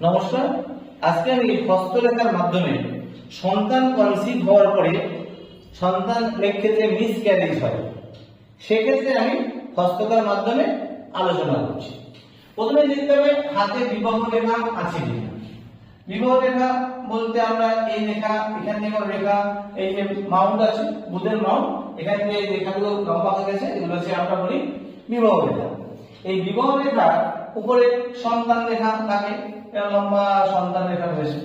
নমস্কার, আজকে আমি হস্তরেখার মাধ্যমে সন্তান কনসিভ হওয়ার পরে সন্তানের ক্ষেত্রে মিসক্যারেজ হয়, সেক্ষেত্রে আমি হস্তরেখার মাধ্যমে আলোচনা করছি। প্রথমে দেখতে হবে হাতে বিবাহ রেখা আছে কিনা। বিবাহ রেখা বলতে আমরা এই রেখা, এখান থেকে রেখা, এই যে মাউন্ট আছে বুধের মাউন্ট, এখান থেকে এই রেখাগুলো লম্বা হয়ে গেছে, এগুলো হচ্ছে আমরা বলি বিবাহ রেখা। এই বিবাহ রেখা উপরে সন্তান রেখা থাকে, লম্বা সন্তান রেখা রয়েছে।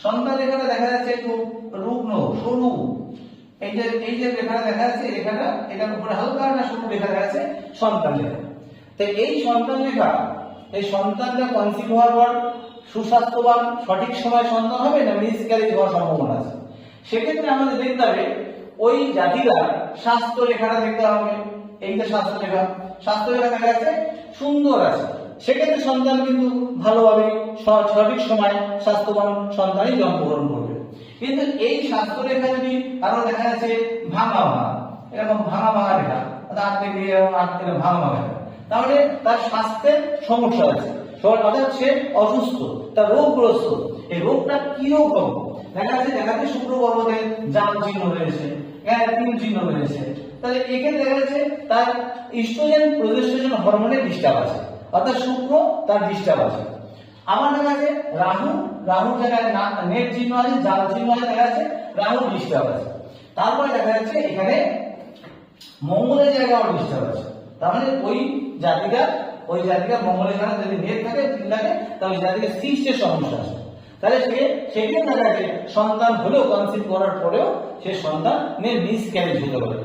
সন্তান রেখাটা দেখা যাচ্ছে একটু রুগ্ন সরু, এই যে রেখাটা দেখা যাচ্ছে, রেখাটা এটার উপরে হালকা একটা সরু রেখা দেখা যাচ্ছে সন্তান রেখা। তো এই সন্তান রেখা, এই সন্তানটা কনসিভ হওয়ার পর সুস্বাস্থ্যবান সঠিক সময় সন্তান হবে না মিসক্যারেজ হওয়ার সম্ভাবনা আছে। সেক্ষেত্রে আমাদের দেখতে হবে ওই জাতিরা স্বাস্থ্য রেখাটা দেখতে হবে। এইটা স্বাস্থ্য রেখা, স্বাস্থ্য রেখা দেখা যাচ্ছে সুন্দর আছে, সেক্ষেত্রে সন্তান কিন্তু ভালোভাবে সঠিক সময় স্বাস্থ্যবান সন্তানই জন্মগ্রহণ করবে। কিন্তু এই স্বাস্থ্য রেখা যদি আরো দেখা যাচ্ছে ভাঙা ভাঙা, এরকম ভাঙা ভাঙা রেখা, দাঁত থেকে ভাঙা ভাঙা রেখা, তাহলে তার স্বাস্থ্যের সমস্যা আছে, অর্থাৎ সে অসুস্থ, তার রোগগ্রস্ত। এই রোগটা কি রোগ হবে? দেখা যাচ্ছে শুক্র পর্বতে জাম চিহ্ন রয়েছে, তিন চিহ্ন রয়েছে। তাহলে এখানে দেখা যাচ্ছে তার ইস্ট্রোজেন প্রজেস্টেরন হরমোনের ডিস্টার্ব আছে, অর্থাৎ শুক্র তার ডিস্টার্ব আছে। আমার দেখা যাচ্ছে রাহুর জায়গায় নেট চিহ্ন আছে, জাল চিহ্ন আছে, দেখা যাচ্ছে রাহু ডিস্টার্ব আছে। তারপরে দেখা যাচ্ছে এখানে মঙ্গলের জায়গাও ডিস্টার্ব আছে। তার মানে ওই জাতিকা মঙ্গলের জায়গায় যদি নেট থাকে তাহলে জাতিকে সিস্টের সমস্যা আছে। তাহলে সেখানে দেখা যাচ্ছে সন্তান হলেও কনসিভ করার পরেও সে সন্তানের মিসক্যারেজ হতে পারে।